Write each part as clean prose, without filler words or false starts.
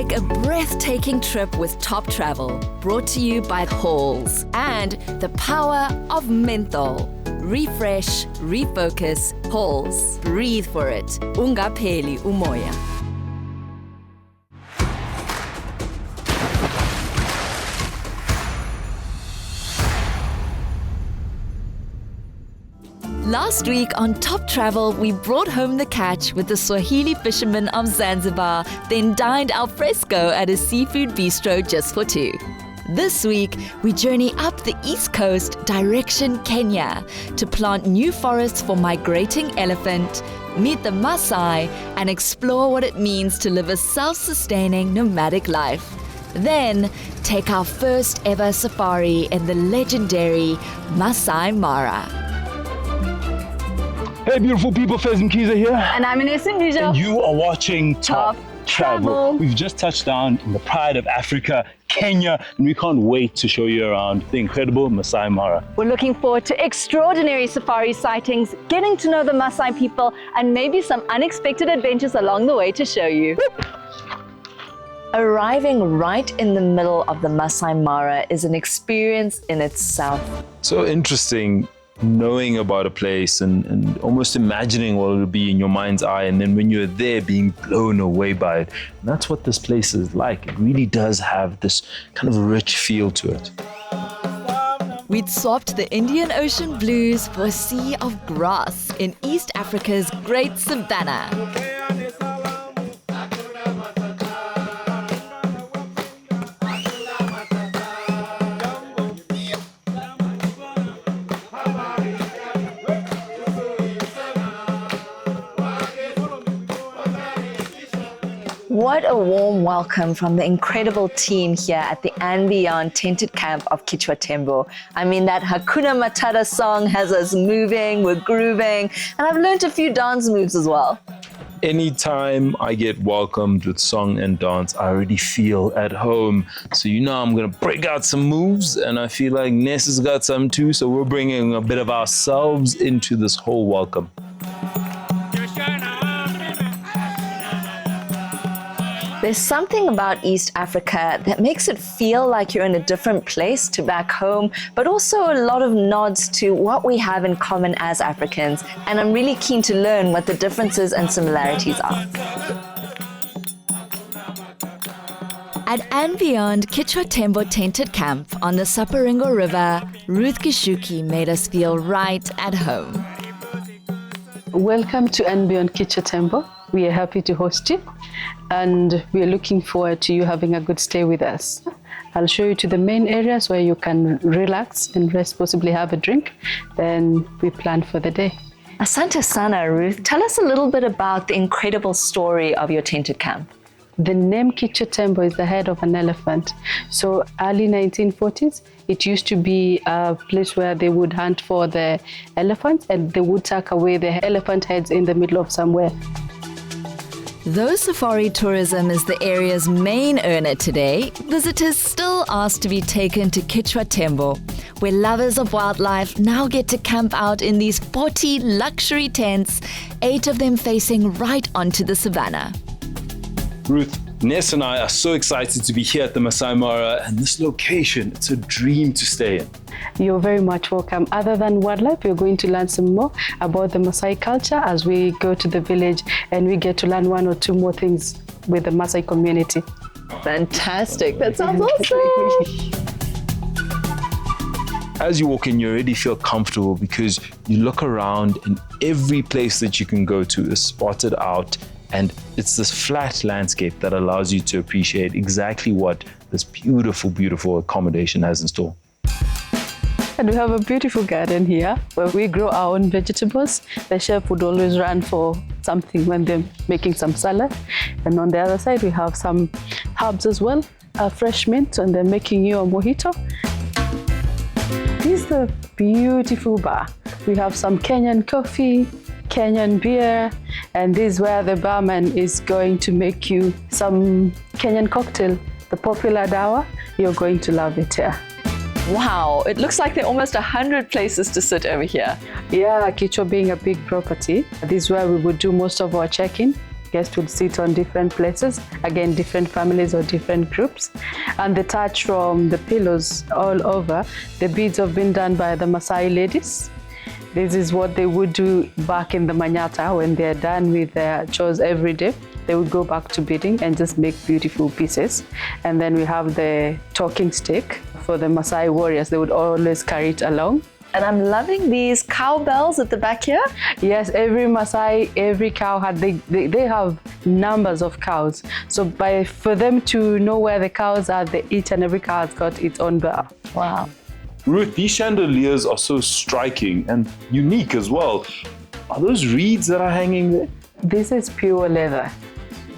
Take a breathtaking trip with Top Travel, brought to you by Halls and the power of menthol. Refresh, refocus, Halls. Breathe for it. Ungapheli umoya. Last week on Top Travel, we brought home the catch with the Swahili fishermen of Zanzibar, then dined al fresco at a seafood bistro just for two. This week, we journey up the east coast, direction Kenya, to plant new forests for migrating elephant, meet the Maasai, and explore what it means to live a self-sustaining nomadic life. Then, take our first ever safari in the legendary Masai Mara. Hey beautiful people, Fez and Mkhize here. And I'm Mbizvo. And you are watching Top Travel. We've just touched down in the pride of Africa, Kenya, and we can't wait to show you around the incredible Masai Mara. We're looking forward to extraordinary safari sightings, getting to know the Maasai people, and maybe some unexpected adventures along the way to show you. Arriving right in the middle of the Masai Mara is an experience in itself. So interesting. Knowing about a place and almost imagining what it will be in your mind's eye, and then when you're there being blown away by it. And that's what this place is like. It really does have this kind of rich feel to it. We'd swapped the Indian Ocean blues for a sea of grass in East Africa's Great Savannah. What a warm welcome from the incredible team here at the and beyond Tainted camp of Kito. I mean, that Hakuna Matata song has us moving, we're grooving, and I've learned a few dance moves as well. Anytime I get welcomed with song and dance, I already feel at home. So you know I'm going to break out some moves, and I feel like Ness has got some too, so we're bringing a bit of ourselves into this whole welcome. There's something about East Africa that makes it feel like you're in a different place to back home, but also a lot of nods to what we have in common as Africans. And I'm really keen to learn what the differences and similarities are. At and beyond Kito Tainted Camp on the Saparingo River, Ruth Kishuki made us feel right at home. Welcome to and beyond Kito. We are happy to host you, and we are looking forward to you having a good stay with us. I'll show you to the main areas where you can relax and rest, possibly have a drink. Then we plan for the day. Asante sana, Ruth. Tell us a little bit about the incredible story of your Tainted camp. The name Kito is the head of an elephant. So early 1940s, it used to be a place where they would hunt for the elephants, and they would tuck away the elephant heads in the middle of somewhere. Though safari tourism is the area's main earner today, visitors still ask to be taken to Kito, where lovers of wildlife now get to camp out in these 40 luxury tents, 8 of them facing right onto the savannah. Ruth, Ness and I are so excited to be here at the Masai Mara, and this location, it's a dream to stay in. You're very much welcome. Other than wildlife, you're going to learn some more about the Maasai culture as we go to the village, and we get to learn 1 or 2 more things with the Maasai community. Fantastic. That sounds awesome. As you walk in, you already feel comfortable because you look around and every place that you can go to is spotted out, and it's this flat landscape that allows you to appreciate exactly what this beautiful, beautiful accommodation has in store. And we have a beautiful garden here where we grow our own vegetables. The chef would always run for something when they're making some salad. And on the other side, we have some herbs as well, fresh mint, and they're making you a mojito. This is a beautiful bar. We have some Kenyan coffee, Kenyan beer, and this is where the barman is going to make you some Kenyan cocktail, the popular dawa. You're going to love it here. Wow, it looks like there are almost 100 places to sit over here. Yeah, Kito being a big property, this is where we would do most of our check-in. Guests would sit on different places, again, different families or different groups. And the touch from the pillows all over, the beads have been done by the Maasai ladies. This is what they would do back in the Manyata when they're done with their chores every day. They would go back to beading and just make beautiful pieces. And then we have the talking stick for the Maasai warriors. They would always carry it along. And I'm loving these cowbells at the back here. Yes, every Maasai, every cow they have numbers of cows. So for them to know where the cows are, each and every cow has got its own bell. Wow. Ruth, these chandeliers are so striking and unique as well. Are those reeds that are hanging there? This is pure leather.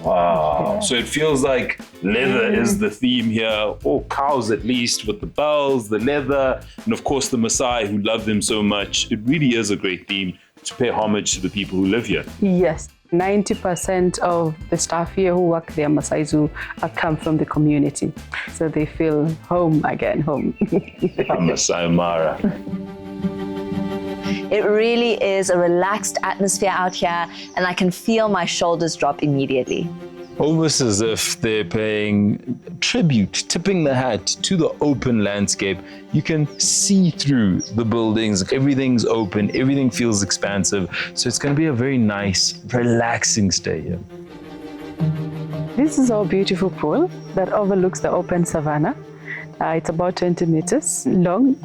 Wow. Yeah. So it feels like leather is the theme here, or cows at least, with the bells, the leather, and of course the Maasai who love them so much. It really is a great theme to pay homage to the people who live here. Yes. 90% of the staff here who work there, Maasai who come from the community. So they feel home again, home. Masai Mara. It really is a relaxed atmosphere out here, and I can feel my shoulders drop immediately. Almost as if they're paying tribute, tipping the hat to the open landscape. You can see through the buildings, everything's open, everything feels expansive. So it's going to be a very nice, relaxing stay here. This is our beautiful pool that overlooks the open savanna. It's about 20 meters long.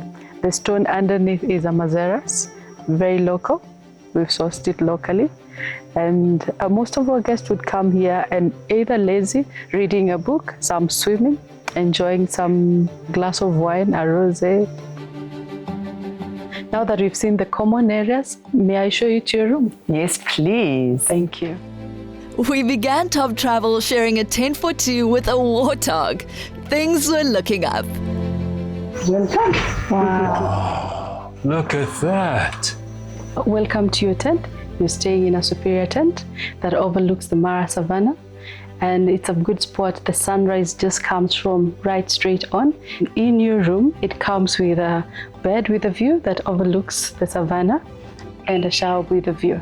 The stone underneath is a mazeras, very local. We've sourced it locally. And most of our guests would come here and either lazy, reading a book, some swimming, enjoying some glass of wine, a rosé. Now that we've seen the common areas, may I show you to your room? Yes, please. Thank you. We began Top Travel sharing a tent for two with a warthog. Things were looking up. Welcome. Wow. Look at that. Welcome to your tent. You're staying in a superior tent that overlooks the Mara Savannah, and it's a good spot. The sunrise just comes from right straight on. In your room, it comes with a bed with a view that overlooks the savannah and a shower with a view.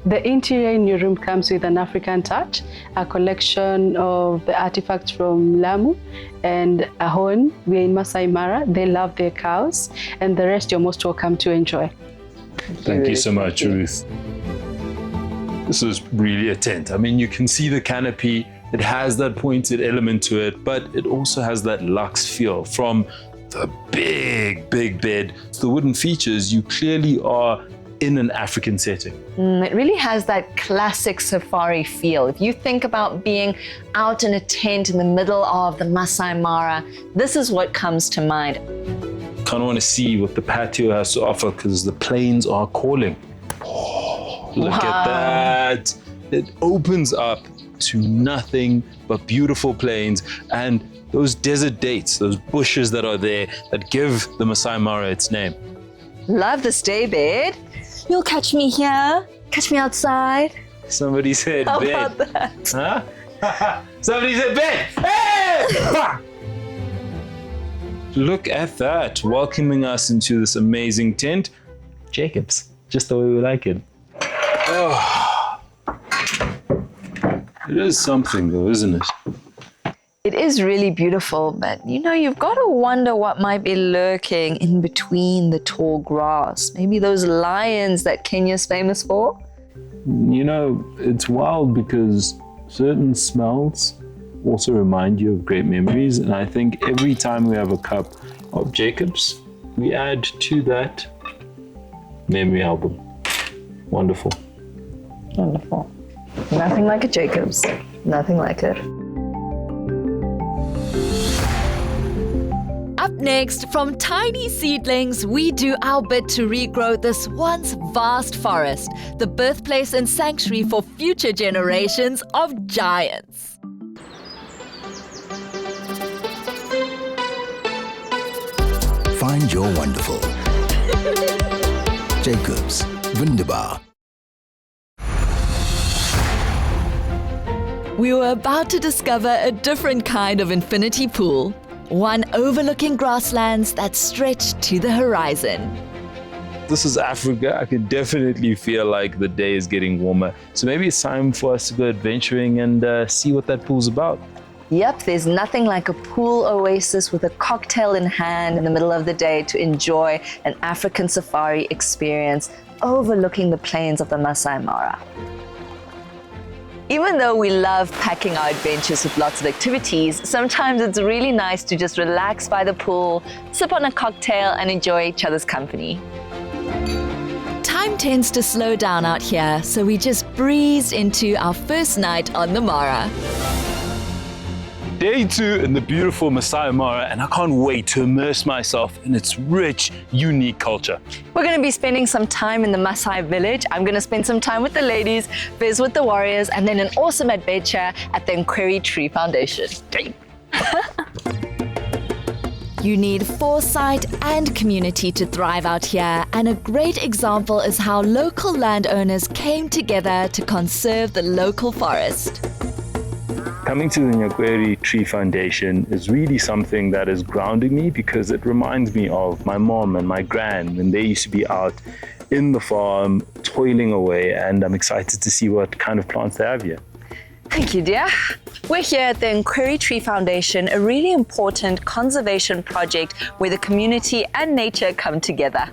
The interior in your room comes with an African touch, a collection of the artifacts from Lamu and a horn. We're in Masai Mara. They love their cows, and the rest you're most welcome to enjoy. Thank you so much, Ruth. This is really a tent. I mean, you can see the canopy. It has that pointed element to it, but it also has that luxe feel from the big bed. The wooden features, you clearly are in an African setting. It really has that classic safari feel. If you think about being out in a tent in the middle of the Masai Mara, this is what comes to mind. Kind of want to see what the patio has to offer because the plains are calling. Look at that. It opens up to nothing but beautiful plains and those desert dates, those bushes that are there that give the Masai Mara its name. Love this day bed. You'll catch me here, catch me outside. Somebody said How bed. about that? Huh? Somebody said bed. Hey! Look at that, welcoming us into this amazing tent. Jacobs, just the way we like it. Oh. It is something though, isn't it? It is really beautiful, but you've got to wonder what might be lurking in between the tall grass. Maybe those lions that Kenya's famous for? It's wild because certain smells also remind you of great memories. And I think every time we have a cup of Jacobs, we add to that memory album. Wonderful. Wonderful. Nothing like a Jacobs. Nothing like it. Up next, from tiny seedlings, we do our bit to regrow this once vast forest, the birthplace and sanctuary for future generations of giants. Find your wonderful. Jacobs, wunderbar. We were about to discover a different kind of infinity pool, one overlooking grasslands that stretch to the horizon. this is Africa. I can definitely feel like the day is getting warmer. So maybe it's time for us to go adventuring and see what that pool's about. Yep, there's nothing like a pool oasis with a cocktail in hand in the middle of the day to enjoy an African safari experience overlooking the plains of the Masai Mara. Even though we love packing our adventures with lots of activities, sometimes it's really nice to just relax by the pool, sip on a cocktail, and enjoy each other's company. Time tends to slow down out here, so we just breezed into our first night on the Mara. Day 2 in the beautiful Masai Mara, and I can't wait to immerse myself in its rich, unique culture. We're going to be spending some time in the Maasai Village. I'm going to spend some time with the ladies, Fez with the warriors, and then an awesome adventure at the Mkhize Tree Foundation. You need foresight and community to thrive out here, and a great example is how local landowners came together to conserve the local forest. Coming to the Mkhize Tree Foundation is really something that is grounding me because it reminds me of my mom and my gran when they used to be out in the farm toiling away, and I'm excited to see what kind of plants they have here. Thank you, dear. We're here at the Mkhize Tree Foundation, a really important conservation project where the community and nature come together.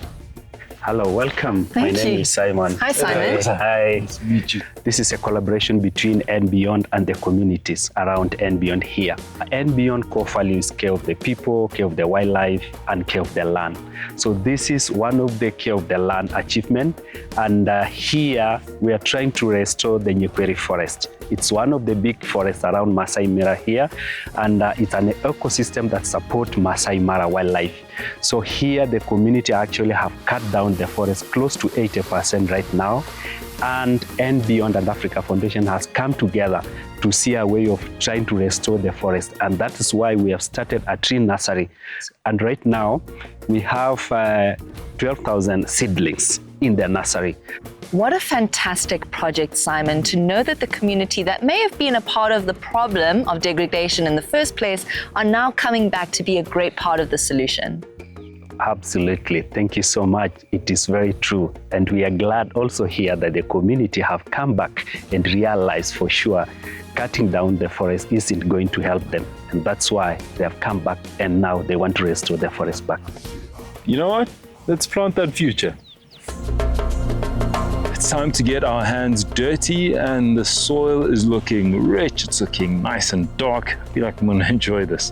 Hello, welcome. My name is Simon. Hi, Simon. Hi. Nice to meet you. This is a collaboration between And Beyond and the communities around And Beyond here. And Beyond core values care of the people, care of the wildlife, and care of the land. So this is one of the care of the land achievement. And here we are trying to restore the Mkhize forest. It's one of the big forests around Masai Mara here, and it's an ecosystem that supports Masai Mara wildlife. So here the community actually have cut down the forest close to 80% right now, and Beyond and Africa Foundation has come together to see a way of trying to restore the forest, and that is why we have started a tree nursery. And right now we have 12,000 seedlings in the nursery. What a fantastic project, Simon, to know that the community that may have been a part of the problem of degradation in the first place are now coming back to be a great part of the solution. Absolutely. Thank you so much. It is very true. And we are glad also here that the community have come back and realized for sure cutting down the forest isn't going to help them. And that's why they have come back and now they want to restore the forest back. You know what? Let's plant that future. It's time to get our hands dirty, and the soil is looking rich. It's looking nice and dark. I feel like I'm gonna enjoy this.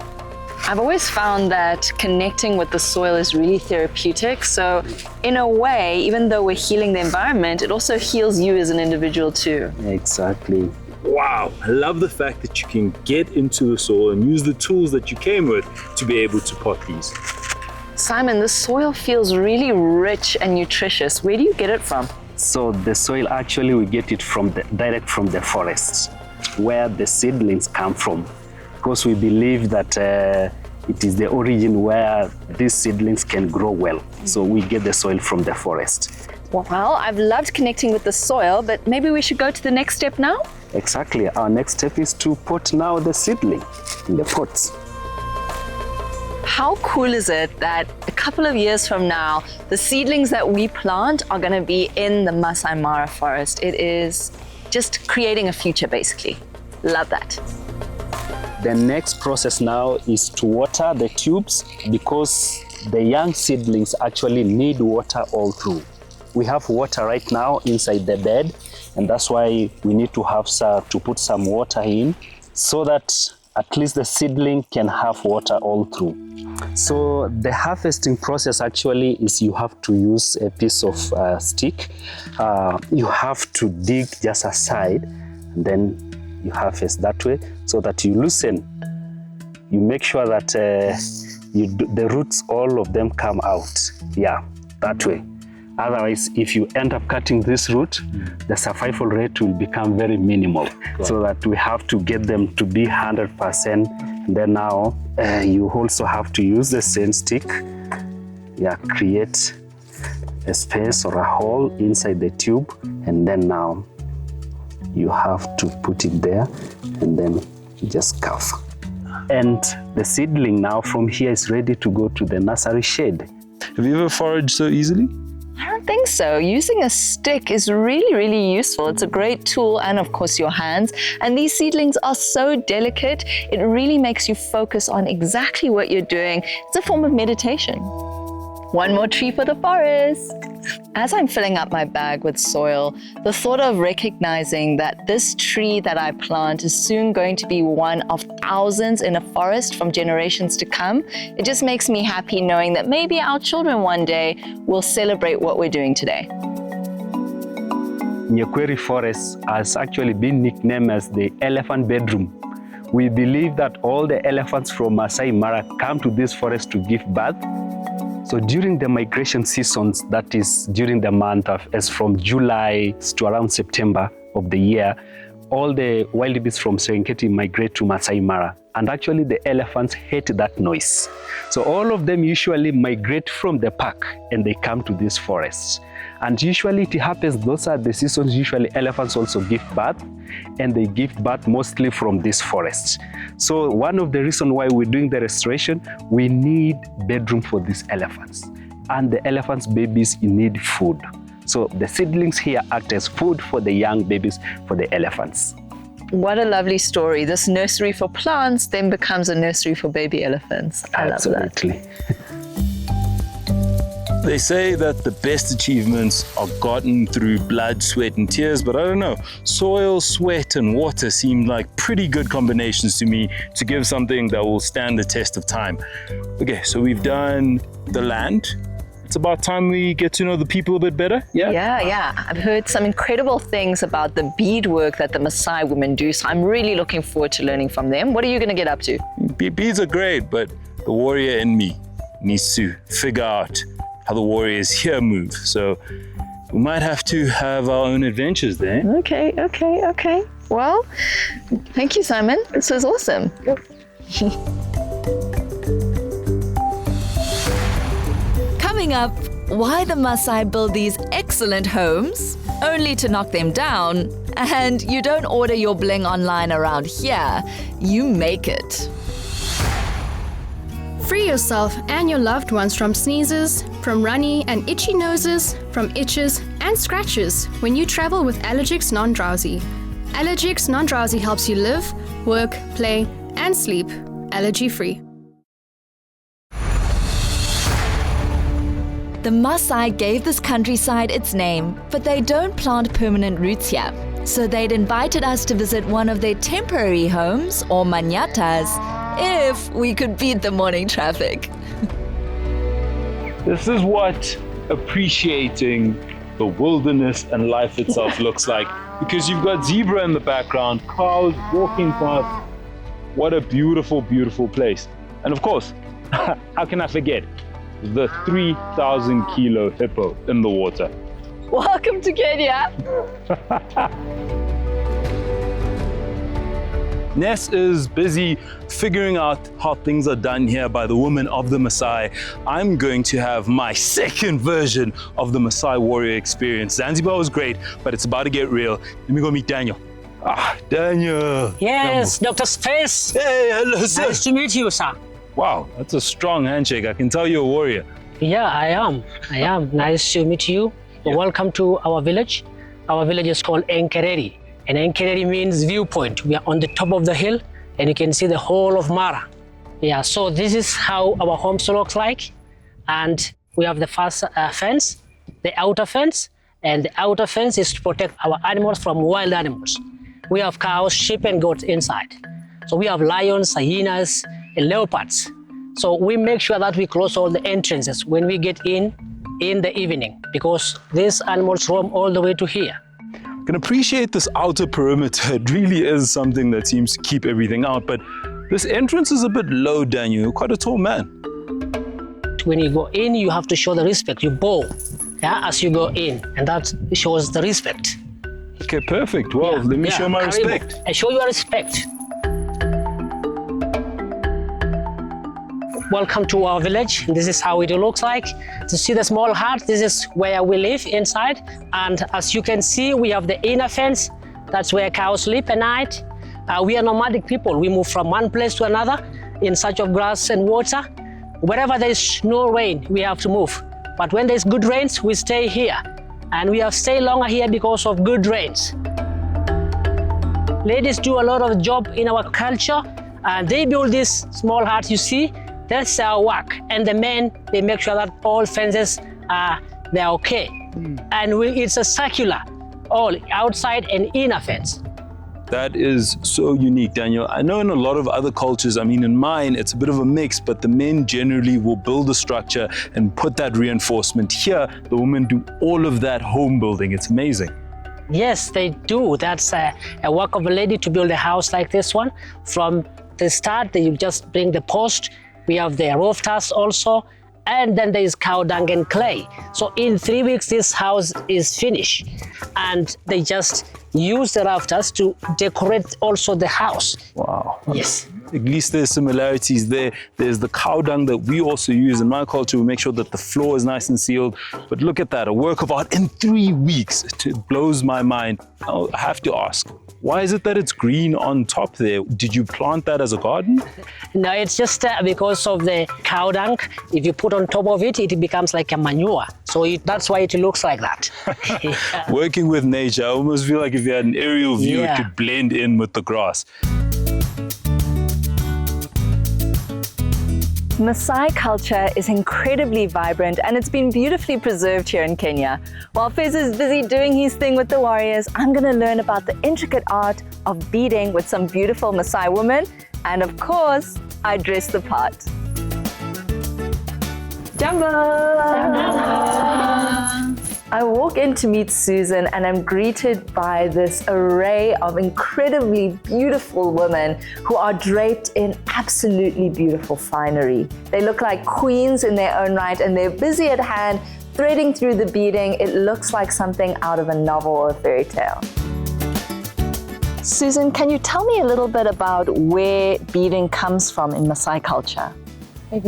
I've always found that connecting with the soil is really therapeutic. So in a way, even though we're healing the environment, it also heals you as an individual too. Exactly. Wow, I love the fact that you can get into the soil and use the tools that you came with to be able to pot these. Simon, the soil feels really rich and nutritious. Where do you get it from? So the soil, actually we get it from direct from the forests, where the seedlings come from. Because we believe that it is the origin where these seedlings can grow well. So we get the soil from the forest. Well, I've loved connecting with the soil, but maybe we should go to the next step now? Exactly. Our next step is to pot now the seedling in the pots. How cool is it that a couple of years from now, the seedlings that we plant are going to be in the Masai Mara forest? It is just creating a future, basically. Love that. The next process now is to water the tubes, because the young seedlings actually need water all through. We have water right now inside the bed, and that's why we need to have to put some water in so that at least the seedling can have water all through. So the harvesting process actually is you have to use a piece of stick. You have to dig just aside, and then you harvest that way so that you loosen. You make sure that the roots, all of them come out. Yeah, that way. Otherwise, if you end up cutting this root, the survival rate will become very minimal. So that we have to get them to be 100%. And then now you also have to use the same stick. Yeah, create a space or a hole inside the tube. And then now you have to put it there and then just cover. And the seedling now from here is ready to go to the nursery shade. Have you ever foraged so easily? I don't think so. Using a stick is really, really useful. It's a great tool, and of course your hands. And these seedlings are so delicate, it really makes you focus on exactly what you're doing. It's a form of meditation. One more tree for the forest. As I'm filling up my bag with soil, the thought of recognizing that this tree that I plant is soon going to be one of thousands in a forest from generations to come, it just makes me happy knowing that maybe our children one day will celebrate what we're doing today. Nyekweri Forest has actually been nicknamed as the elephant bedroom. We believe that all the elephants from Masai Mara come to this forest to give birth. So during the migration seasons, that is during the month as from July to around September of the year, all the wildebeests from Serengeti migrate to Masai Mara. And actually the elephants hate that noise. So all of them usually migrate from the park and they come to these forests. And usually it happens, those are the seasons usually elephants also give birth, and they give birth mostly from these forests. So one of the reasons why we're doing the restoration, we need bedroom for these elephants. And the elephants' babies need food. So the seedlings here act as food for the young babies, for the elephants. What a lovely story. This nursery for plants then becomes a nursery for baby elephants. I love that. Absolutely. They say that the best achievements are gotten through blood, sweat, and tears, but I don't know. Soil, sweat, and water seem like pretty good combinations to me to give something that will stand the test of time. Okay, so we've done the land. It's about time we get to know the people a bit better. Yeah. I've heard some incredible things about the beadwork that the Maasai women do, so I'm really looking forward to learning from them. What are you going to get up to? Beads are great, but the warrior in me needs to figure out how the warriors here move. So we might have to have our own adventures there. Okay. Well, thank you, Simon. This was awesome. Coming up, why the Maasai build these excellent homes, only to knock them down. And you don't order your bling online around here, you make it. Free yourself and your loved ones from sneezes, from runny and itchy noses, from itches and scratches when you travel with Allergix Non-Drowsy. Allergix Non-Drowsy helps you live, work, play, and sleep allergy-free. The Maasai gave this countryside its name, but they don't plant permanent roots here. So they'd invited us to visit one of their temporary homes, or manyatas, if we could beat the morning traffic. This is what appreciating the wilderness and life itself looks like, because you've got zebra in the background, cows walking past. What a beautiful, beautiful place. And of course, how can I forget the 3,000 kilo hippo in the water? Welcome to Kenya. Ness is busy figuring out how things are done here by the women of the Maasai. I'm going to have my second version of the Maasai warrior experience. Zanzibar was great, but it's about to get real. Let me go meet Daniel. Daniel. Yes, Dr. Fez. Hey, hello, sir. Nice to meet you, sir. Wow, that's a strong handshake. I can tell you're a warrior. Yeah, I am. Nice to meet you. Yeah. Welcome to our village. Our village is called Nkereri. And Nkereri means viewpoint. We are on the top of the hill and you can see the whole of Mara. Yeah, so this is how our homes looks like. And we have the first fence, the outer fence, and the outer fence is to protect our animals from wild animals. We have cows, sheep, and goats inside. So we have lions, hyenas, and leopards. So we make sure that we close all the entrances when we get in the evening, because these animals roam all the way to here. I can appreciate this outer perimeter. It really is something that seems to keep everything out, but this entrance is a bit low, Daniel. You're quite a tall man. When you go in, you have to show the respect. You bow, as you go in, and that shows the respect. Okay, perfect. Well, let me show my respect. I show your respect. Welcome to our village. This is how it looks like. To see the small hut, this is where we live inside. And as you can see, we have the inner fence. That's where cows sleep at night. We are nomadic people. We move from one place to another in search of grass and water. Wherever there is no rain, we have to move. But when there's good rains, we stay here. And we have stayed longer here because of good rains. Ladies do a lot of job in our culture, and they build this small hut you see. That's our work. And the men, they make sure that all fences they're okay. And it's a circular, all outside and inner fence. That is so unique, Daniel. I know in a lot of other cultures, I mean, in mine, it's a bit of a mix, but the men generally will build a structure and put that reinforcement. Here, the women do all of that home building. It's amazing. Yes, they do. That's a work of a lady to build a house like this one. From the start, you just bring the post. We have the rafters also. And then there is cow dung and clay. So in 3 weeks, this house is finished. And they just use the rafters to decorate also the house. Wow. Yes. At least there's similarities there. There's the cow dung that we also use in my culture. We make sure that the floor is nice and sealed. But look at that, a work of art in 3 weeks. It blows my mind. I have to ask, why is it that it's green on top there? Did you plant that as a garden? No, it's just because of the cow dung. If you put on top of it, it becomes like a manure. So that's why it looks like that. Yeah. Working with nature, I almost feel like if you had an aerial view, Yeah. it could blend in with the grass. Maasai culture is incredibly vibrant and it's been beautifully preserved here in Kenya. While Fez is busy doing his thing with the warriors, I'm going to learn about the intricate art of beading with some beautiful Maasai women. And of course, I dress the part. I walk in to meet Susan and I'm greeted by this array of incredibly beautiful women who are draped in absolutely beautiful finery. They look like queens in their own right and they're busy at hand threading through the beading. It looks like something out of a novel or a fairy tale. Susan, can you tell me a little bit about where beading comes from in Maasai culture? Who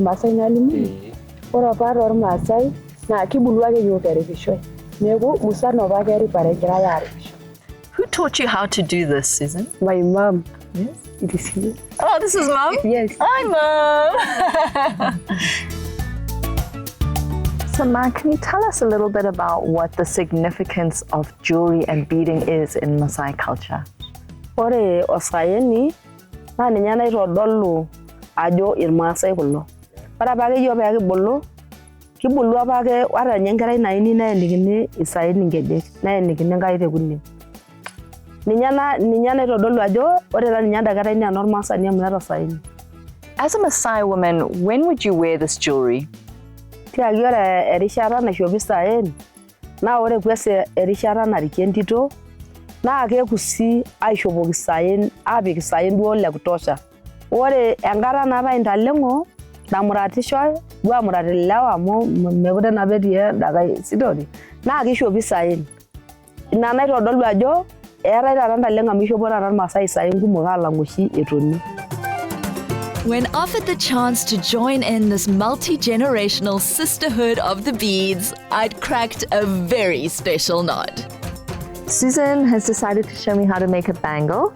taught you how to do this, Susan? My mom. Yes. It is here. Oh, this is Mom? Yes. Hi, Mom! So, Ma, can you tell us a little bit about what the significance of jewelry and beading is in Maasai culture? Ore osayeni na ninye naitodolu ajo irmaasai kulo. Ore apake iyiok pee kibulu, kibulu apake ata ninye enkerai naini neenikini isaen inkejek, neenikini enkai tekunen. Ninye naitodolu ajo ore taa ninye enda kerai naa enormaasani amu eeta isaen. As a Maasai woman, when would you wear this jewelry? Tiaki ore erishata naishopi isaen, naa ore kwese erishata nariki entito, naa kekusi aishopoki isaen, aapik isaen duo le kutosha. Ore enkata naatai intaleng'o, namuratishoi, duo amurati ilewa amu mekure naa etii endakai sidori, naa kishopi isaen. Ina naitodolu ajo eetai taata intaleng'o amu ishopo taata irmaasai isaen kumok aalang'u oshi etoni. When offered the chance to join in this multi-generational sisterhood of the beads, I'd cracked a very special nod. Susan has decided to show me how to make a bangle.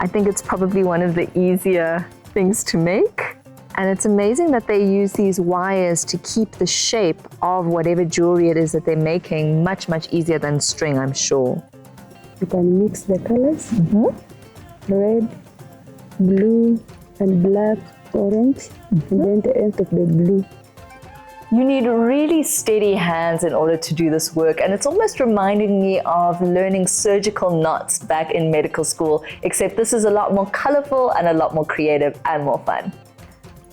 I think it's probably one of the easier things to make. And it's amazing that they use these wires to keep the shape of whatever jewelry it is that they're making much, much easier than string, I'm sure. You can mix the colors, red, blue, and black, orange, and then the end of the blue. You need really steady hands in order to do this work, and it's almost reminding me of learning surgical knots back in medical school, except this is a lot more colorful and a lot more creative and more fun.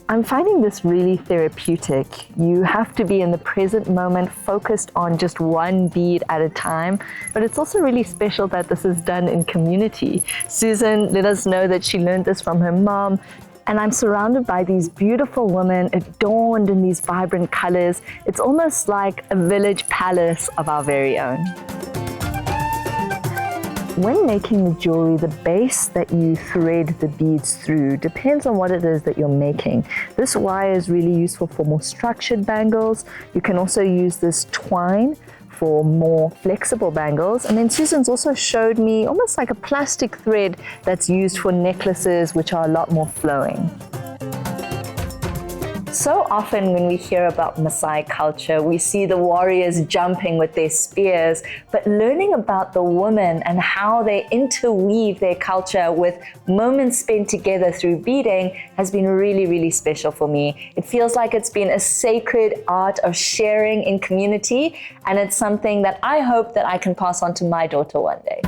I'm finding this really therapeutic. You have to be in the present moment, focused on just one bead at a time, but it's also really special that this is done in community. Susan let us know that she learned this from her mom, and I'm surrounded by these beautiful women adorned in these vibrant colors. It's almost like a village palace of our very own. When making the jewelry, the base that you thread the beads through depends on what it is that you're making. This wire is really useful for more structured bangles. You can also use this twine for more flexible bangles. And then Susan's also showed me almost like a plastic thread that's used for necklaces, which are a lot more flowing. So often when we hear about Maasai culture, we see the warriors jumping with their spears, but learning about the women and how they interweave their culture with moments spent together through beading has been really, really special for me. It feels like it's been a sacred art of sharing in community, and it's something that I hope that I can pass on to my daughter one day.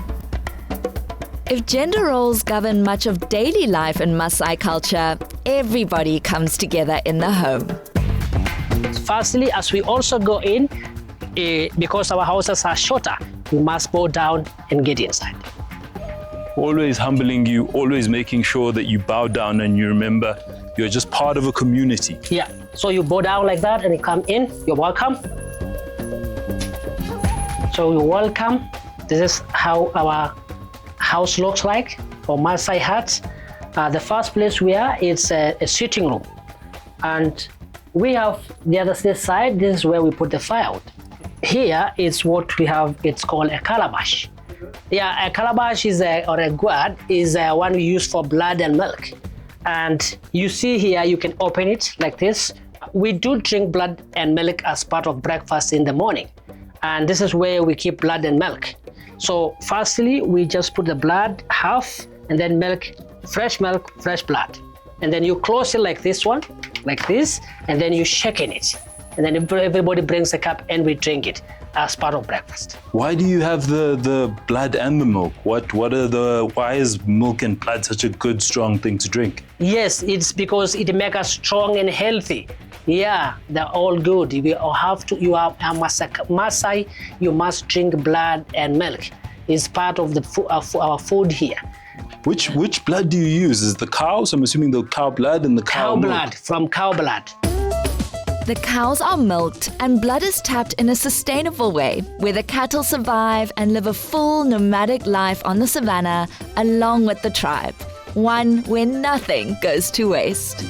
If gender roles govern much of daily life in Maasai culture, everybody comes together in the home. Firstly, as we also go in, because our houses are shorter, we must bow down and get inside. Always humbling you, always making sure that you bow down and you remember you're just part of a community. Yeah, so you bow down like that and you come in, you're welcome. So you're welcome. This is how our house looks like for Maasai huts. The first place we are is a sitting room, and we have the other side. This is where we put the firewood. Here is what we have. It's called a calabash. Yeah, a calabash is or a gourd is one we use for blood and milk. And you see here, you can open it like this. We do drink blood and milk as part of breakfast in the morning, and this is where we keep blood and milk. So firstly, we just put the blood half, and then milk, fresh blood. And then you close it like this one, like this, and then you shaking it. And then everybody brings a cup and we drink it as part of breakfast. Why do you have the blood and the milk? Why is milk and blood such a good, strong thing to drink? Yes, it's because it makes us strong and healthy. Yeah, they're all good. You are a Maasai, you must drink blood and milk. It's part of our food here. Which blood do you use? Is the cow? So I'm assuming the cow blood and the cow milk. Blood, from cow blood. The cows are milked and blood is tapped in a sustainable way, where the cattle survive and live a full nomadic life on the savannah along with the tribe. One where nothing goes to waste.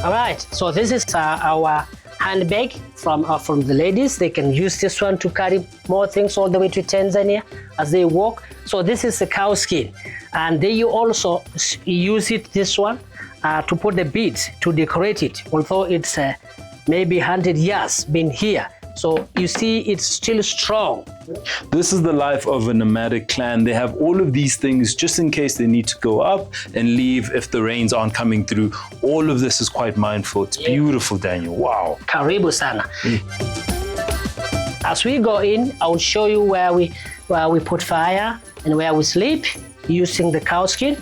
All right, so this is our handbag from the ladies. They can use this one to carry more things all the way to Tanzania as they walk. So this is the cow skin, and they also use this one to put the beads to decorate it, although it's maybe 100 years been here. So you see, it's still strong. This is the life of a nomadic clan. They have all of these things just in case they need to go up and leave if the rains aren't coming through. All of this is quite mindful. It's beautiful, Daniel. Wow. Karibu sana. As we go in, I will show you where we put fire and where we sleep using the cow skin.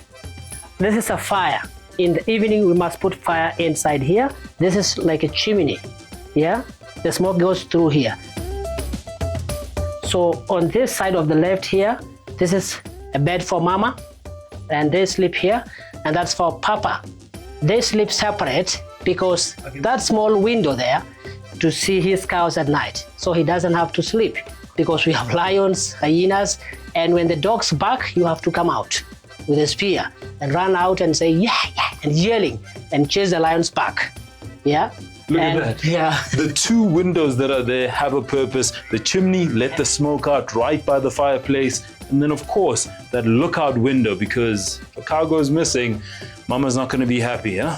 This is a fire. In the evening, we must put fire inside here. This is like a chimney. Yeah. The smoke goes through here. So on this side of the left here, this is a bed for mama, and they sleep here, and that's for papa. They sleep separate because that small window there to see his cows at night. So he doesn't have to sleep because we have lions, hyenas, and when the dogs bark, you have to come out with a spear and run out and say, yeah, and yelling and chase the lions back. Yeah. Look at that. Yeah. The two windows that are there have a purpose. The chimney, let the smoke out right by the fireplace. And then, of course, that lookout window, because if a cow goes missing, mama's not going to be happy, huh?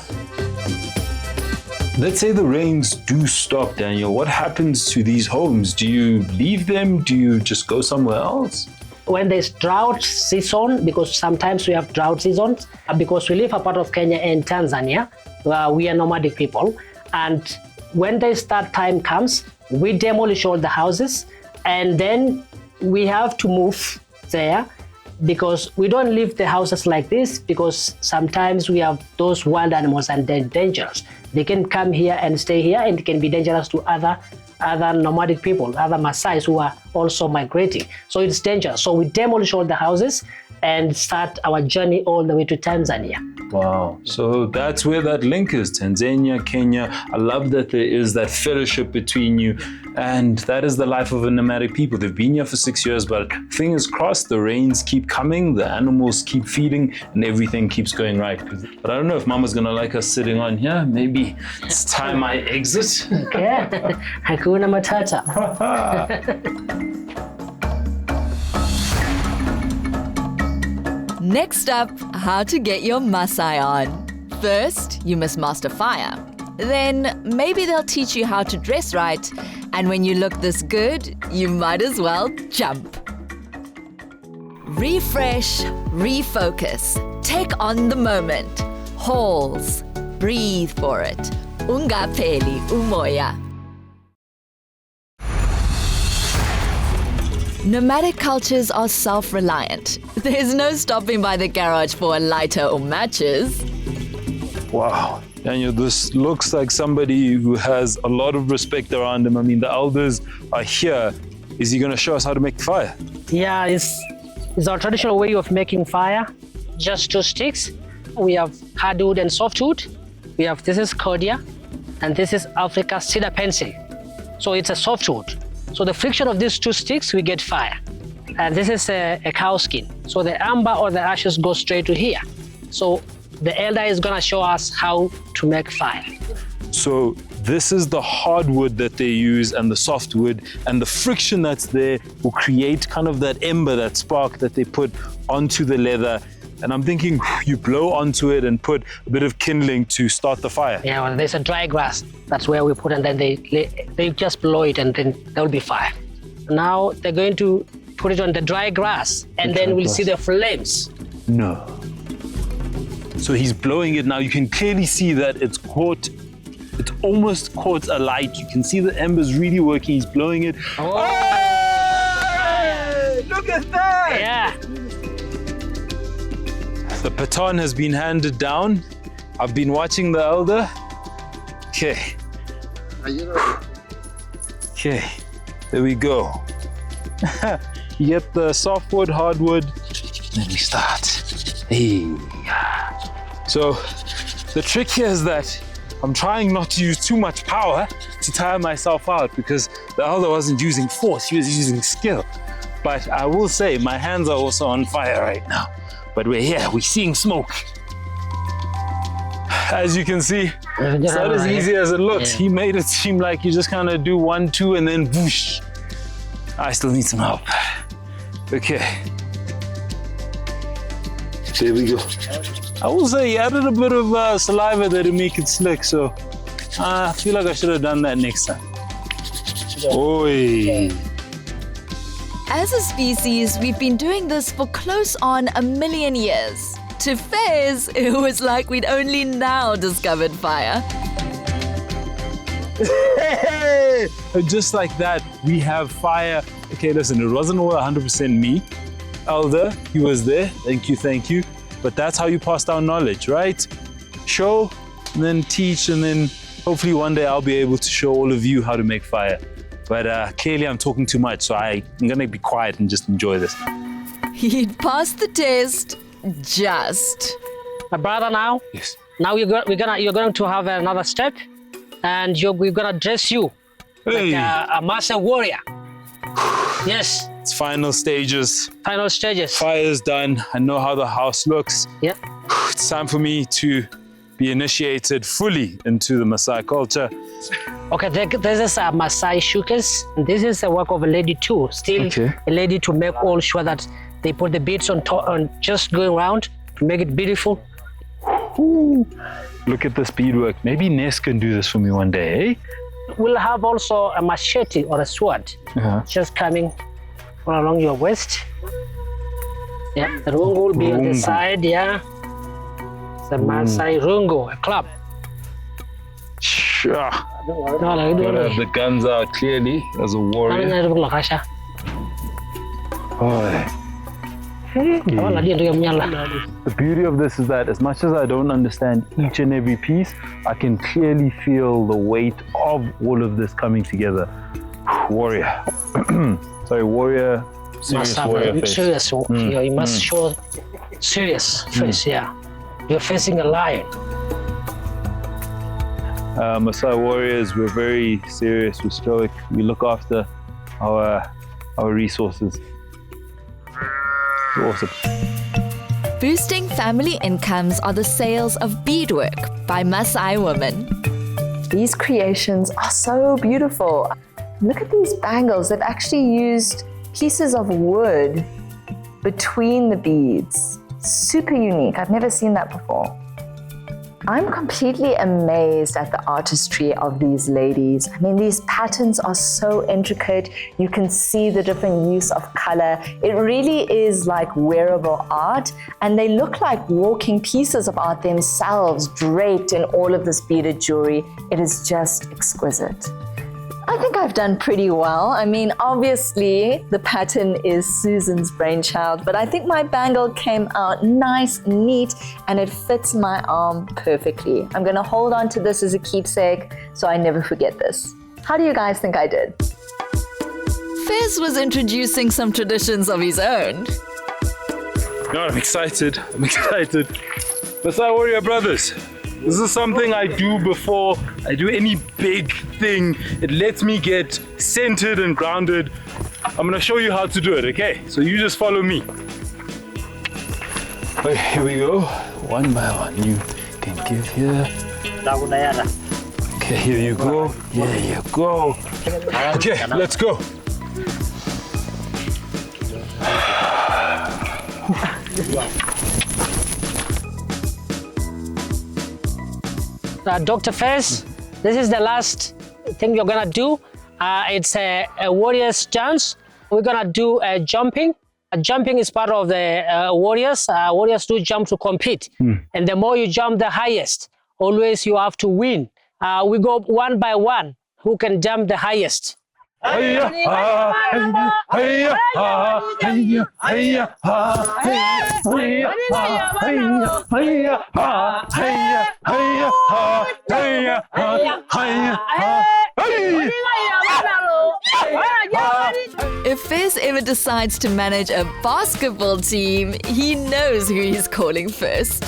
Let's say the rains do stop, Daniel. What happens to these homes? Do you leave them? Do you just go somewhere else? When there's drought season, because sometimes we have drought seasons, because we live a part of Kenya and Tanzania, we are nomadic people. And when that time comes, we demolish all the houses, and then we have to move there because we don't leave the houses like this, because sometimes we have those wild animals and they're dangerous. They can come here and stay here, and it can be dangerous to other nomadic people, other Maasais who are also migrating. So it's dangerous. So we demolish all the houses and start our journey all the way to Tanzania. Wow. So that's where that link is, Tanzania, Kenya. I love that there is that fellowship between you. And that is the life of a nomadic people. They've been here for 6 years, but fingers crossed, the rains keep coming, the animals keep feeding, and everything keeps going right. But I don't know if Mama's going to like us sitting on here. Maybe it's time I exit. Yeah. Hakuna Matata. Next up, how to get your Maasai on. First, you must master fire. then maybe they'll teach you how to dress right. And when you look this good, you might as well jump. Refresh, refocus, take on the moment. Halls, breathe for it. Ungapheli umoya. Nomadic cultures are self-reliant. There's no stopping by the garage for a lighter or matches. Wow, Daniel, this looks like somebody who has a lot of respect around him. I mean, the elders are here. Is he going to show us how to make fire? Yeah, it's our traditional way of making fire. Just 2 sticks. We have hardwood and softwood. This is cordia, and this is Africa cedar pencil. So it's a softwood. So the friction of these 2 sticks, we get fire. And this is a cow skin. So the amber or the ashes go straight to here. So the elder is gonna show us how to make fire. So this is the hardwood that they use and the softwood, and the friction that's there will create kind of that ember, that spark that they put onto the leather. And I'm thinking you blow onto it and put a bit of kindling to start the fire. Yeah, well, there's a dry grass. That's where we put, and then they just blow it, and then there will be fire. Now they're going to put it on the dry grass, and then we'll see the flames. No. So he's blowing it now. You can clearly see that it's almost caught alight. You can see the embers really working. He's blowing it. Oh. Hey! Look at that! Yeah. The baton has been handed down. I've been watching the elder. Okay. Okay, there we go. You get the softwood, hardwood, then we start. Hey. So the trick here is that I'm trying not to use too much power to tire myself out, because the elder wasn't using force, he was using skill. But I will say my hands are also on fire right now. But we're here, we're seeing smoke. As you can see, it's not as easy as it looks. He made it seem like you just kind of do 1, 2, and then whoosh. I still need some help. Okay. There we go. I will say he added a bit of saliva there to make it slick, so I feel like I should have done that next time. Oi. As a species, we've been doing this for close on 1 million years. To Fez, it was like we'd only now discovered fire. Just like that, we have fire. Okay, listen, it wasn't all 100% me. Elder, he was there. Thank you. But that's how you pass down knowledge, right? Show, and then teach, and then hopefully one day I'll be able to show all of you how to make fire. But clearly I'm talking too much, so I'm gonna be quiet and just enjoy this. He'd passed the test, just. My brother now. Yes. Now you're going to have another step, and we're gonna dress you like a Maasai warrior. Yes. It's final stages. Final stages. Fire's done. I know how the house looks. Yeah. It's time for me to be initiated fully into the Maasai culture. Okay, this is a Maasai showcase. This is the work of a lady too. Still a lady to make all sure that they put the beads on top and just going around to make it beautiful. Ooh. Look at this beadwork. Maybe Ness can do this for me one day, eh? We'll have also a machete or a sword just coming along your waist. Yeah, the rungu will be on the side, yeah. It's a Maasai rungu, a club. Sure. Gotta have the guns out clearly as a warrior. The beauty of this is that as much as I don't understand each and every piece, I can clearly feel the weight of all of this coming together. Warrior. Sorry, warrior. Serious warrior face. Serious. You must show serious face, yeah. You're facing a lion. Maasai warriors, we're very serious, we're stoic. We look after our resources. Awesome. Boosting family incomes are the sales of beadwork by Maasai women. These creations are so beautiful. Look at these bangles. They've actually used pieces of wood between the beads. Super unique. I've never seen that before. I'm completely amazed at the artistry of these ladies. I mean, these patterns are so intricate. You can see the different use of color. It really is like wearable art, and they look like walking pieces of art themselves, draped in all of this beaded jewelry. It is just exquisite. I think I've done pretty well. I mean, obviously the pattern is Susan's brainchild, but I think my bangle came out nice, neat, and it fits my arm perfectly. I'm gonna hold on to this as a keepsake so I never forget this. How do you guys think I did? Fez was introducing some traditions of his own. No, I'm excited. Masai Warrior Brothers. This is something I do before I do any big thing. It lets me get centered and grounded. I'm gonna show you how to do it, okay? So you just follow me. Okay, here we go. One by one. You can give here. Okay, here you go. Here you go. Okay, let's go. Dr. Fez, this is the last thing you're gonna do. It's a warrior's dance. We're gonna do jumping. Jumping is part of the warriors. Warriors do jump to compete. And the more you jump, the highest. Always you have to win. We go one by one. Who can jump the highest? If Fez ever decides to manage a basketball team, he knows who he's calling first.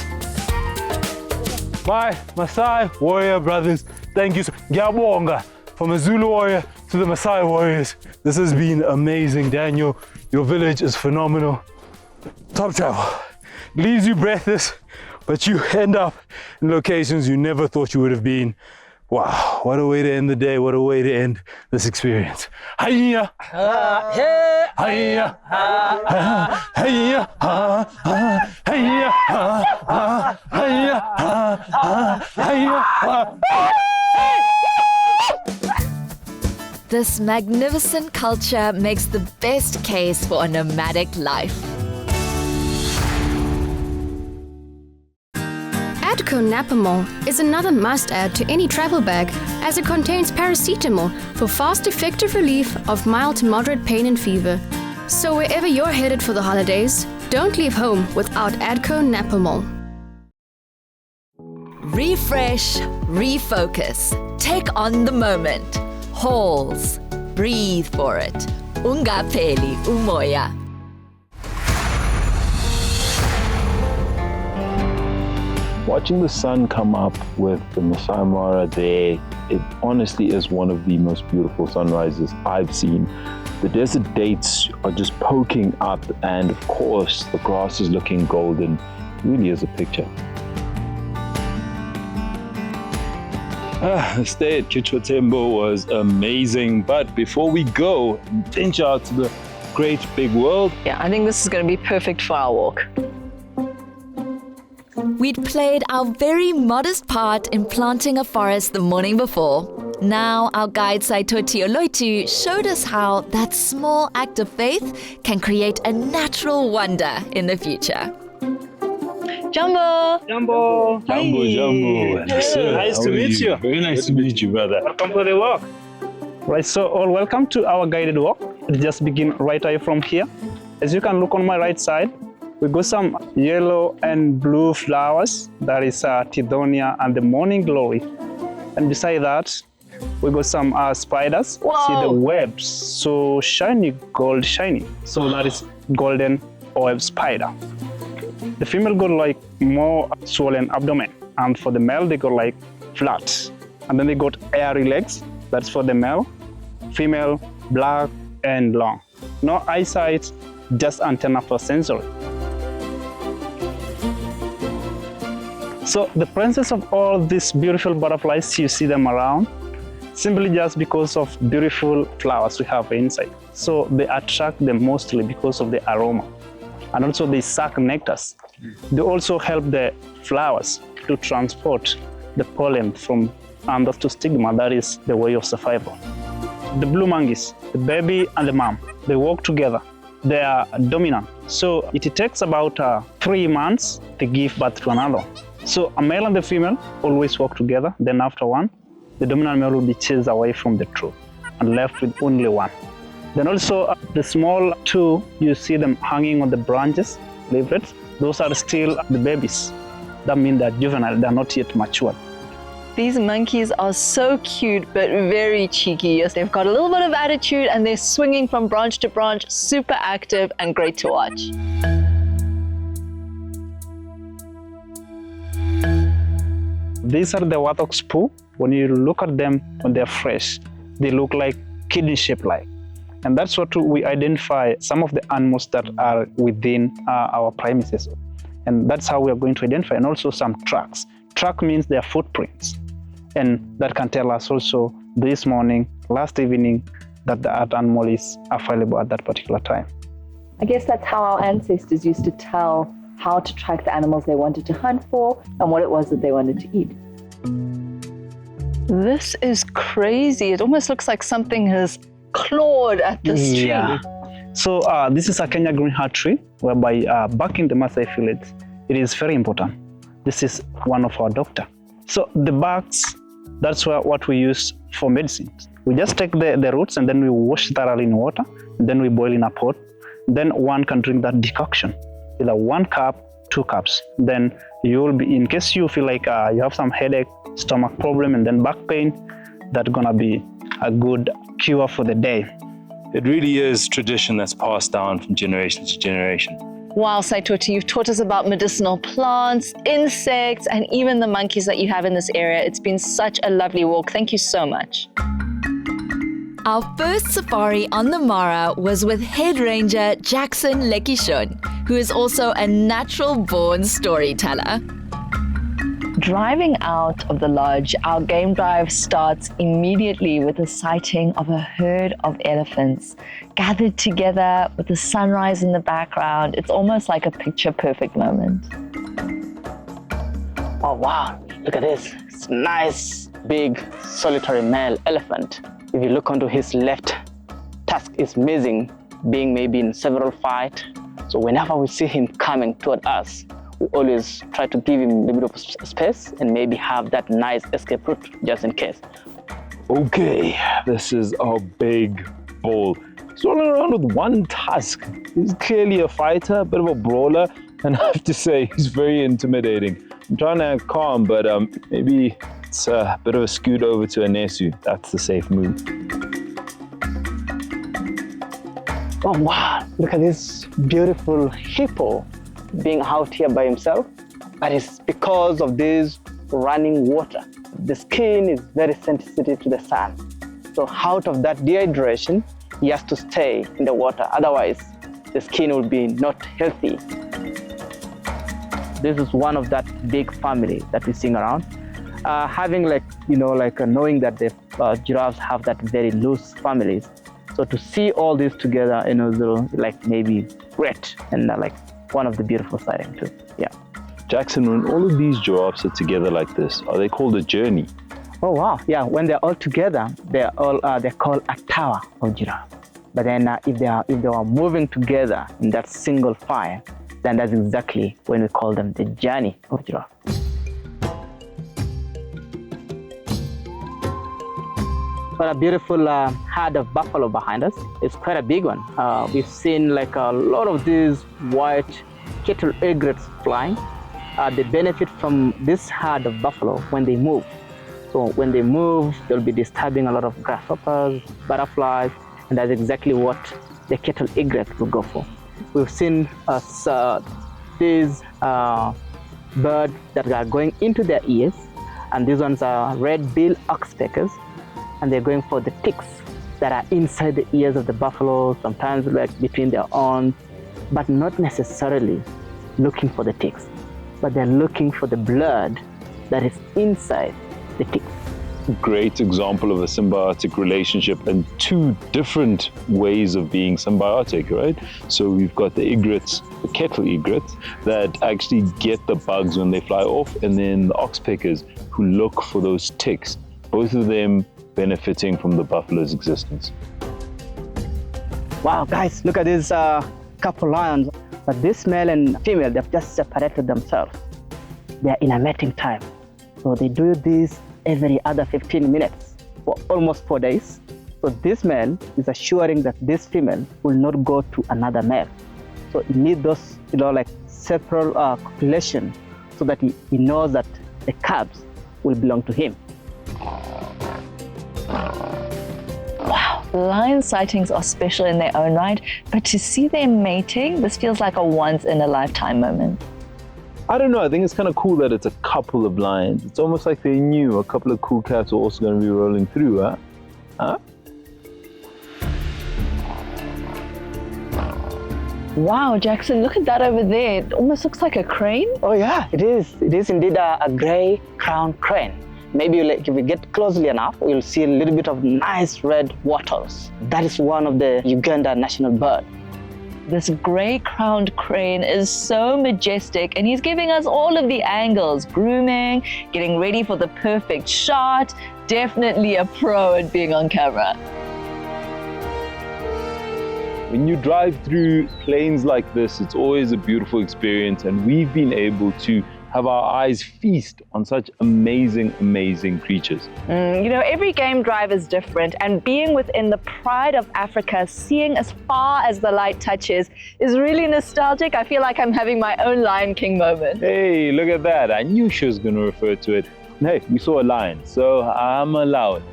My Masai Warrior Brothers, thank you. Ngiyabonga. From a Zulu warrior to the Masai warriors. This has been amazing, Daniel. Your village is phenomenal. Top travel. Leaves you breathless, but you end up in locations you never thought you would have been. Wow, what a way to end the day. What a way to end this experience. Hiya! Hiya! Hiya! Hiya! Hiya! This magnificent culture makes the best case for a nomadic life. Adco Napamol is another must-add to any travel bag, as it contains paracetamol for fast, effective relief of mild to moderate pain and fever. So wherever you're headed for the holidays, don't leave home without Adco Napamol. Refresh, refocus, take on the moment. Halls, breathe for it. Ungapeli umoya. Watching the sun come up with the Masai Mara there, it honestly is one of the most beautiful sunrises I've seen. The desert dates are just poking up, and of course the grass is looking golden. It really is a picture. The stay at Kito was amazing, but before we go and venture out to the great big world, Yeah, I think this is going to be perfect for our walk. We'd played our very modest part in planting a forest the morning before. Now our guide Saitoti Oloitu showed us how that small act of faith can create a natural wonder in the future. Jumbo! Jumbo. Jumbo. Nice to meet you. Very nice to meet you, brother. Welcome to the walk. Right, so all welcome to our guided walk. It just begin right away from here. As you can look on my right side, we got some yellow and blue flowers. That is Tithonia and the morning glory. And beside that, we got some spiders. Wow. See the webs, so shiny, gold shiny. So that is golden web spider. The female got like more swollen abdomen, and for the male they got like flat. And then they got airy legs. That's for the male. Female, black and long. No eyesight, just antenna for sensory. So the presence of all these beautiful butterflies, you see them around, simply just because of beautiful flowers we have inside. So they attract them mostly because of the aroma. and also they suck nectars. They also help the flowers to transport the pollen from anther to stigma. That is the way of survival. The blue monkeys, the baby and the mom, they work together. They are dominant. So it takes about 3 months to give birth to another. So a male and the female always work together. Then after one, the dominant male will be chased away from the troop and left with only one. Then also the small two, you see them hanging on the branches, leaflets. Those are still the babies. That means they're juvenile, they're not yet matured. These monkeys are so cute, but very cheeky. Yes, they've got a little bit of attitude and they're swinging from branch to branch, super active and great to watch. These are the warthog's poo. When you look at them when they're fresh, they look like kidney shaped like. And that's what we identify some of the animals that are within our premises. And that's how we are going to identify, and also some tracks. Track means their footprints. And that can tell us also this morning, last evening, that that animal is available at that particular time. I guess that's how our ancestors used to tell how to track the animals they wanted to hunt for and what it was that they wanted to eat. This is crazy. It almost looks like something has clawed at this tree. So this is a Kenya green heart tree, whereby back in the Maasai Village, it is very important. This is one of our doctors. So the barks, that's what we use for medicine. We just take the roots and then we wash thoroughly in water, and then we boil in a pot. Then one can drink that decoction, either 1 cup, 2 cups. Then you will be, in case you feel like you have some headache, stomach problem, and then back pain, that's gonna be a good cure for the day. It really is tradition that's passed down from generation to generation. Wow, Saitoti, you've taught us about medicinal plants, insects, and even the monkeys that you have in this area. It's been such a lovely walk. Thank you so much. Our first safari on the Mara was with head ranger Jackson Lekishon, who is also a natural-born storyteller. Driving out of the lodge, our game drive starts immediately with the sighting of a herd of elephants gathered together with the sunrise in the background. It's almost like a picture-perfect moment. Oh wow, look at this. It's a nice, big, solitary male elephant. If you look onto his left tusk, is missing, being maybe in several fights. So whenever we see him coming toward us, we always try to give him a little bit of space and maybe have that nice escape route just in case. Okay, this is a big bull. He's rolling around with 1 tusk. He's clearly a fighter, a bit of a brawler, and I have to say, he's very intimidating. I'm trying to act calm, but maybe it's a bit of a scoot over to Anesu. That's the safe move. Oh wow, look at this beautiful hippo being out here by himself, but it's because of this running water. The skin is very sensitive to the sun. So out of that dehydration, he has to stay in the water. Otherwise, the skin will be not healthy. This is one of that big family that we sing around. Having knowing that the giraffes have that very loose families. So to see all this together, maybe great and one of the beautiful sightings too. Yeah. Jackson, when all of these giraffes are together like this, are they called a journey? Oh wow, yeah. When they're all together, they're called a tower of giraffe. But then if they are moving together in that single file, then that's exactly when we call them the journey of giraffe. Got a beautiful herd of buffalo behind us. It's quite a big one. We've seen a lot of these white cattle egrets flying. They benefit from this herd of buffalo when they move. So when they move, they'll be disturbing a lot of grasshoppers, butterflies, and that's exactly what the cattle egret will go for. We've seen these birds that are going into their ears, and these ones are red-billed oxpeckers, and they're going for the ticks that are inside the ears of the buffalo, sometimes between their horns, but not necessarily looking for the ticks, but they're looking for the blood that is inside the ticks. great example of a symbiotic relationship and two different ways of being symbiotic, right? So we've got the egrets, the kettle egrets, that actually get the bugs when they fly off, and then the oxpeckers who look for those ticks, both of them benefiting from the buffalo's existence. Wow, guys, look at this couple lions. But this male and female, they've just separated themselves. They're in a mating time. So they do this every other 15 minutes for almost 4 days. So this male is assuring that this female will not go to another male. So he needs those, like several copulation so that he knows that the cubs will belong to him. Wow, lion sightings are special in their own right, but to see them mating, this feels like a once-in-a-lifetime moment. I don't know, I think it's kind of cool that it's a couple of lions. It's almost like they knew a couple of cool cats were also going to be rolling through, huh? Wow, Jackson, look at that over there. It almost looks like a crane. Oh yeah, it is. It is indeed a grey crown crane. Maybe if we get closely enough, you'll see a little bit of nice red wattles. That is one of the Uganda national birds. This grey-crowned crane is so majestic, and he's giving us all of the angles, grooming, getting ready for the perfect shot. Definitely a pro at being on camera. When you drive through plains like this, it's always a beautiful experience, and we've been able to have our eyes feast on such amazing, amazing creatures. Every game drive is different, and being within the pride of Africa, seeing as far as the light touches, is really nostalgic. I feel like I'm having my own Lion King moment. Hey, look at that. I knew she was going to refer to it. Hey, we saw a lion, so I'm allowed.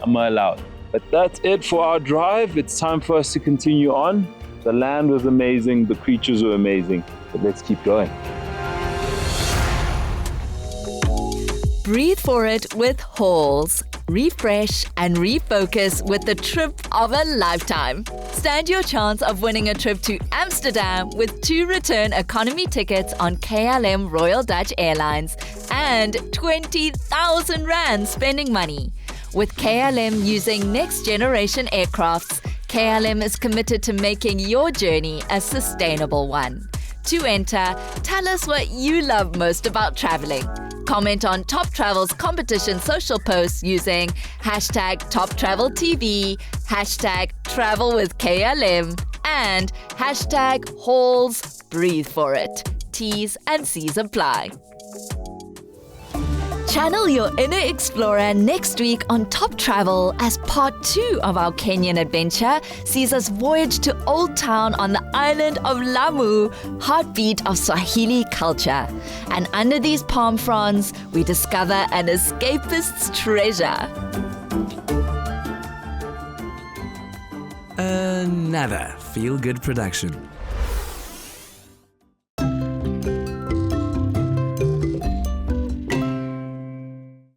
But that's it for our drive. It's time for us to continue on. The land was amazing, the creatures were amazing, but let's keep going. Breathe for it with Halls. Refresh and refocus with the trip of a lifetime. Stand your chance of winning a trip to Amsterdam with 2 return economy tickets on KLM Royal Dutch Airlines and 20,000 Rand spending money. With KLM using next generation aircrafts, KLM is committed to making your journey a sustainable one. To enter, tell us what you love most about traveling. Comment on Top Travel's competition social posts using #TopTravelTV, #TravelWithKLM, and #Halls Breathe for it. T's and C's apply. Channel your inner explorer next week on Top Travel as part 2 of our Kenyan adventure sees us voyage to Old Town on the island of Lamu, heartbeat of Swahili culture. And under these palm fronds, we discover an escapist's treasure. Another feel-good production.